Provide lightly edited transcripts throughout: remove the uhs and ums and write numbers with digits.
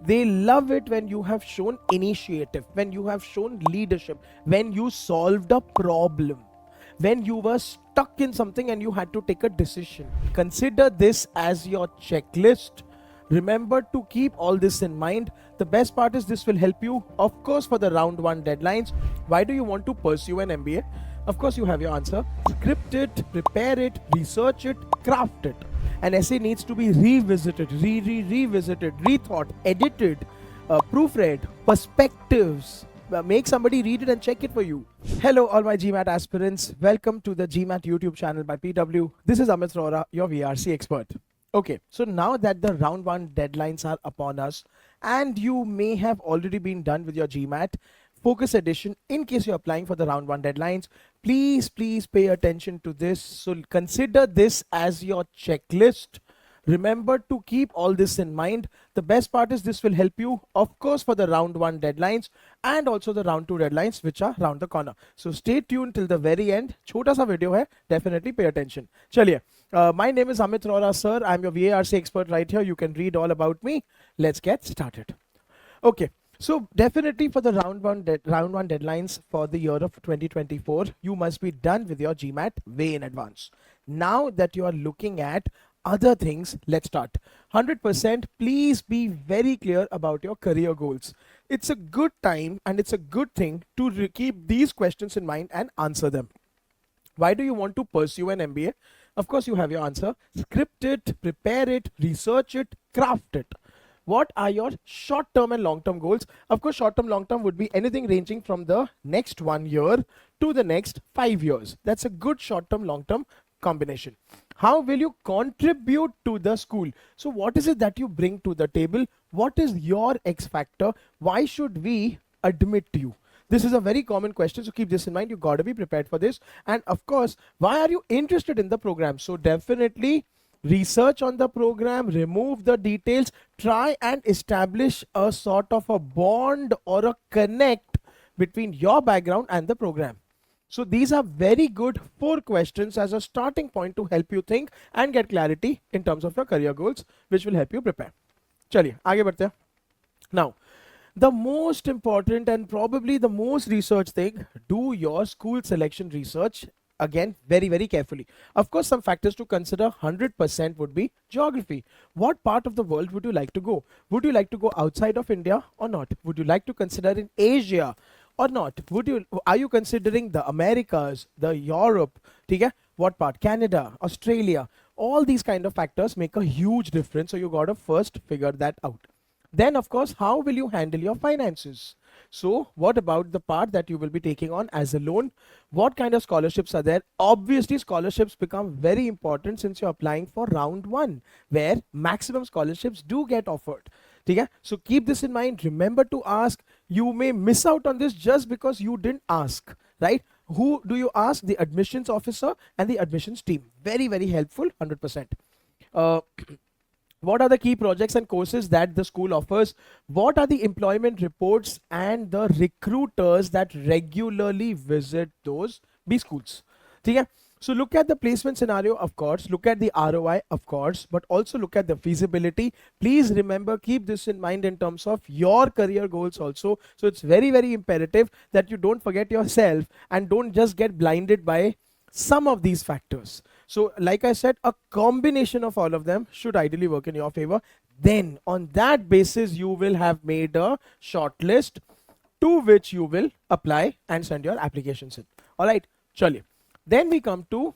They love it when you have shown initiative, when you have shown leadership, when you solved a problem, when you were stuck in something and you had to take a decision. Consider this as your checklist. Remember to keep all this in mind. The best part is this will help you, of course, for the round 1 deadlines. Why do you want to pursue an MBA? Of course, you have your answer. Script it, prepare it, research it, craft it. An essay needs to be revisited, revisited, rethought, edited, proofread, perspectives. Make somebody read it and check it for you. Hello, all my Gmat aspirants. Welcome to the Gmat YouTube channel by PW. This is Amit Rohra, your VRC expert. Okay, so now that the round 1 deadlines are upon us and you may have already been done with your Gmat Focus Edition, in case you're applying for the round 1 deadlines, please pay attention to this. So consider this as your checklist. Remember to keep all this in mind. The best part is this will help you, of course, for the round 1 deadlines and also the round 2 deadlines, which are round the corner. So stay tuned till the very end. Chota sa video hai, definitely pay attention. Chaliye. My name is Amit Rohra, sir. I'm your VARC expert right here. You can read all about me. Let's get started. Okay. So definitely for the round one deadlines for the year of 2024, you must be done with your Gmat way in advance. Now that you are looking at other things, let's start. 100%, please be very clear about your career goals. It's a good time and it's a good thing to keep these questions in mind and answer them. Why do you want to pursue an MBA? Of course, you have your answer. Script it, prepare it, research it, craft it. What are your short-term and long-term goals? Of course, short-term, long-term would be anything ranging from the next 1 year to the next 5 years. That's a good short-term, long-term combination. How will you contribute to the school? So what is it that you bring to the table? What is your X factor? Why should we admit you? This is a very common question, so keep this in mind. You got to be prepared for this. And of course, why are you interested in the program? So definitely research on the program, remove the details, try and establish a sort of a bond or a connect between your background and the program. So these are very good 4 questions as a starting point to help you think and get clarity in terms of your career goals, which will help you prepare. Chaliye, aage badhte hain. Now, the most important and probably the most research thing, do your school selection research. Again, very carefully. Of course, some factors to consider. 100% would be geography. What part of the world would you like to go? Would you like to go outside of India or not? Would you like to consider in Asia or not? Are you considering the Americas, the Europe? Okay? What part? Canada, Australia? All these kind of factors make a huge difference. So you got to first figure that out. Then, of course, how will you handle your finances? So what about the part that you will be taking on as a loan? What kind of scholarships are there? Obviously, scholarships become very important since you're applying for round 1, where maximum scholarships do get offered. Okay? So keep this in mind. Remember to ask. You may miss out on this just because you didn't ask, right? Who do you ask? The admissions officer and the admissions team. Very helpful, 100%. What are the key projects and courses that the school offers? What are the employment reports and the recruiters that regularly visit those B schools? Okay? So look at the placement scenario, of course, look at the ROI, of course, but also look at the feasibility. Please remember, keep this in mind in terms of your career goals also. So it's very imperative that you don't forget yourself and don't just get blinded by some of these factors. So like I said, a combination of all of them should ideally work in your favor. Then on that basis, you will have made a short list to which you will apply and send your applications in. All right, chaliye. Then we come to,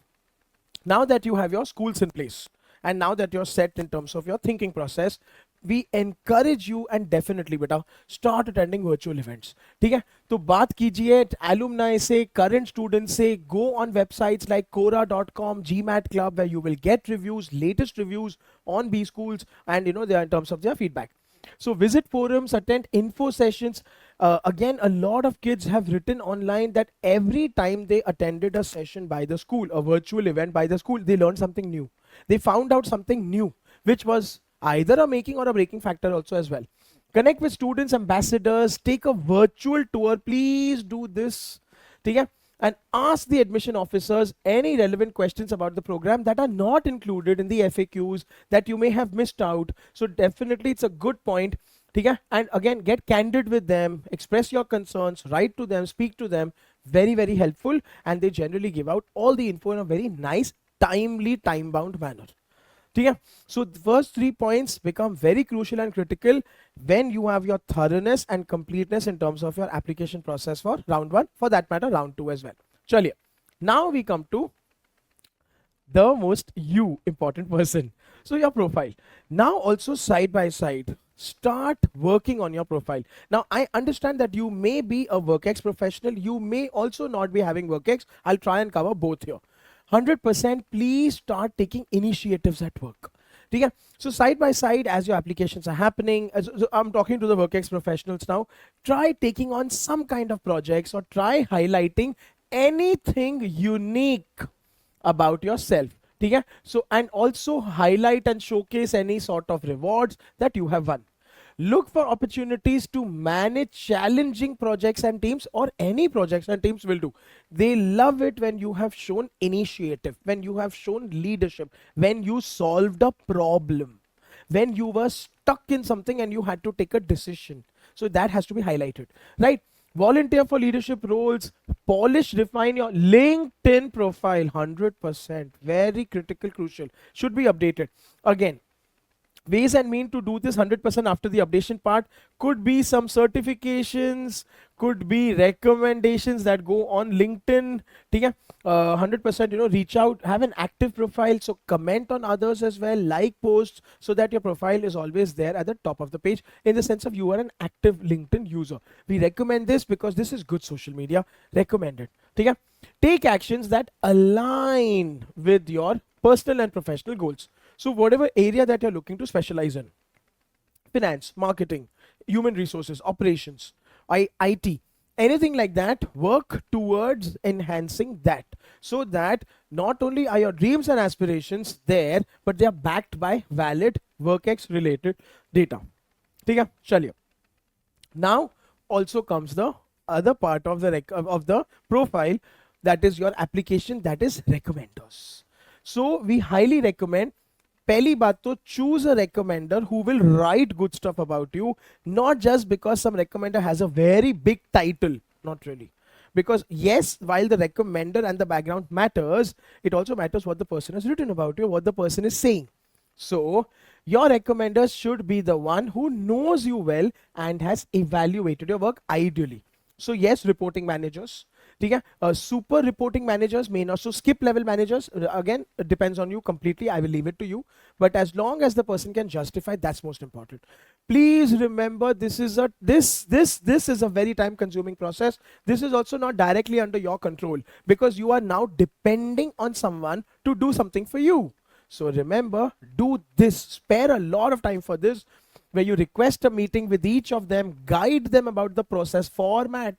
now that you have your schools in place and now that you're set in terms of your thinking process, we encourage you and definitely beta start attending virtual events. ठीक है? तो बात कीजिए alumni से, current students से, go on websites like Quora.com, Gmat Club, where you will get reviews, latest reviews on B schools, and they are in terms of their feedback. So visit forums, attend info sessions. Again, a lot of kids have written online that every time they attended a session by the school, a virtual event by the school, they learned something new. They found out something new, which was either a making or a breaking factor also as well. Connect with students, ambassadors, take a virtual tour. Please do this. Okay? And ask the admission officers any relevant questions about the program that are not included in the FAQs that you may have missed out. So definitely it's a good point. ठीक है, and again get candid with them, express your concerns, write to them, speak to them. Very very helpful, and they generally give out all the info in a very nice, timely, time bound manner. Okay? So the first 3 points become very crucial and critical when you have your thoroughness and completeness in terms of your application process for round 1, for that matter round 2 as well. Chaliye, now we come to the most important person. So your profile. Now also side by side, start working on your profile. Now I understand that you may be a WorkX professional, you may also not be having WorkX. I'll try and cover both here. 100% please start taking initiatives at work. Okay? So side by side, as your applications are happening, so I'm talking to the WorkX professionals now, try taking on some kind of projects or try highlighting anything unique about yourself. Okay? So, and also highlight and showcase any sort of rewards that you have won. Look for opportunities to manage challenging projects and teams, or any projects and teams will do. They love it when you have shown initiative, when you have shown leadership, when you solved a problem, when you were stuck in something and you had to take a decision. So that has to be highlighted, right? Volunteer for leadership roles, polish, refine your LinkedIn profile. 100%, very critical, crucial, should be updated. Again, ways and mean to do this 100% after the updation part could be some certifications, could be recommendations that go on LinkedIn. 100%, reach out, have an active profile, so comment on others as well, like posts, so that your profile is always there at the top of the page, in the sense of you are an active LinkedIn user. We recommend this because this is good social media, recommended. Take actions that align with your personal and professional goals. So whatever area that you're looking to specialize in, finance, marketing, human resources, operations, IT, anything like that, work towards enhancing that, so that not only are your dreams and aspirations there, but they are backed by valid WorkX related data. Okay? Chaliye. Now also comes the other part of the profile, that is your application, that is recommenders. So we highly recommend, पहली बात तो choose a recommender who will write good stuff about you, not just because some recommender has a very big title, not really. Because yes, while the recommender and the background matters, it also matters what the person has written about you, what the person is saying. So your recommender should be the one who knows you well and has evaluated your work ideally. So yes, reporting managers, super reporting managers may not, so skip level managers, again it depends on you completely, I will leave it to you, but as long as the person can justify, that's most important. Please remember, this is a very time consuming process. This is also not directly under your control, because you are now depending on someone to do something for you. So remember, do this, spare a lot of time for this, where you request a meeting with each of them, guide them about the process format.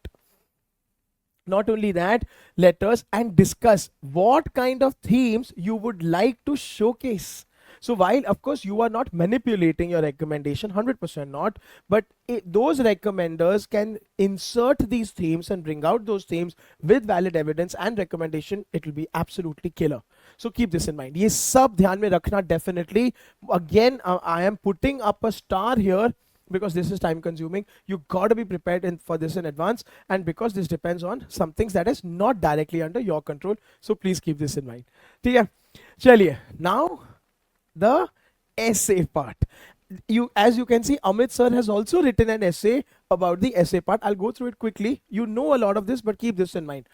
Not only that, let us and discuss what kind of themes you would like to showcase. So while of course you are not manipulating your recommendation, 100% not, but those recommenders can insert these themes and bring out those themes with valid evidence and recommendation. It will be absolutely killer. So keep this in mind. Ye sab dhyan mein rakhna definitely. Again, I am putting up a star here, because this is time consuming. You got to be prepared for this in advance, and because this depends on some things that is not directly under your control. So please keep this in mind. Okay? Chaliye, now the essay part. As you can see, Amit sir has also written an essay about the essay part. I'll go through it quickly. You know a lot of this, but keep this in mind.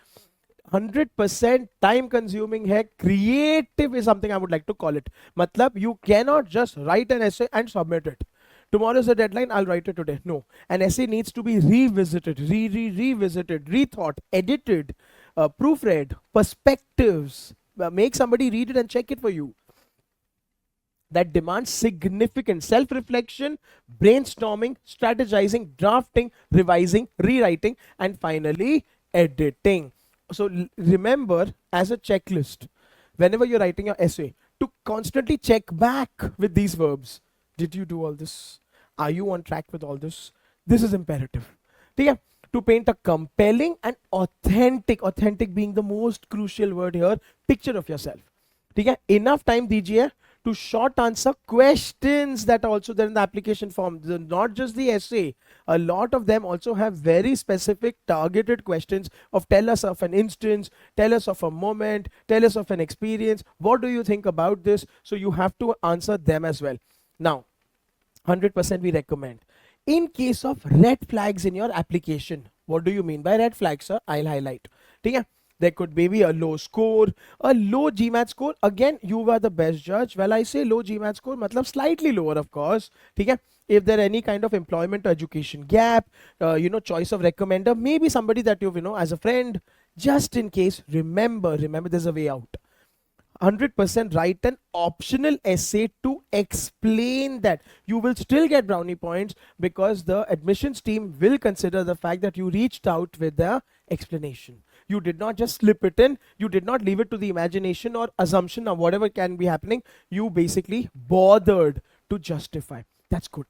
100% time consuming hai, creative is something I would like to call it. Matlab, you cannot just write an essay and submit it. Tomorrow is the deadline, I'll write it today. No, an essay needs to be revisited, revisited, rethought, edited, proofread, perspectives, make somebody read it and check it for you. That demands significant self-reflection, brainstorming, strategizing, drafting, revising, rewriting, and finally editing. So remember, as a checklist, whenever you're writing your essay, to constantly check back with these verbs. Did you do all this? Are you on track with all this? This is imperative. To paint a compelling and authentic being the most crucial word here, picture of yourself. Enough time dijiye to short answer questions that are also there in the application form. Not just the essay, a lot of them also have very specific targeted questions of tell us of an instance, tell us of a moment, tell us of an experience, what do you think about this? So you have to answer them as well. Now 100% we recommend. In case of red flags in your application, what do you mean by red flags, sir? I'll highlight. Okay? There could maybe a low score, a low Gmat score. Again, you are the best judge. Well, I say low Gmat score, matlab slightly lower, of course. Okay? If there any kind of employment or education gap, choice of recommender, maybe somebody that you've, as a friend, just in case, remember, there's a way out. 100% write an optional essay to explain that. You will still get brownie points because the admissions team will consider the fact that you reached out with the explanation. You did not just slip it in, you did not leave it to the imagination or assumption or whatever can be happening. You basically bothered to justify. That's good.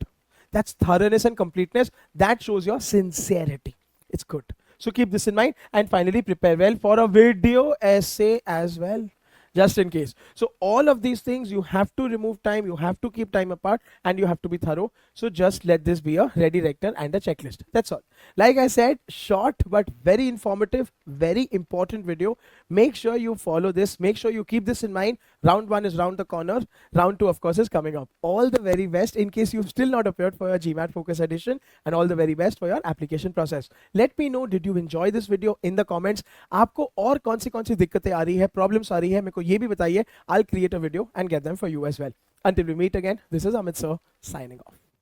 That's thoroughness and completeness. That shows your sincerity. It's good. So keep this in mind, and finally prepare well for a video essay as well, just in case. So all of these things, you have to remove time, you have to keep time apart, and you have to be thorough. So just let this be a ready rector and a checklist. That's all. Like I said, short but very informative, very important video. Make sure you follow this, make sure you keep this in mind. Round 1 is round the corner, round 2 of course is coming up. All the very best in case you've still not appeared for your Gmat focus edition, and all the very best for your application process. Let me know, did you enjoy this video in the comments. आपको और कौन सी दिक्कतें आ रही है, problems आ रही है, मेरे को ये भी बताइए. I'll create a video and get them for you as well. Until we meet again, this is Amit sir signing off.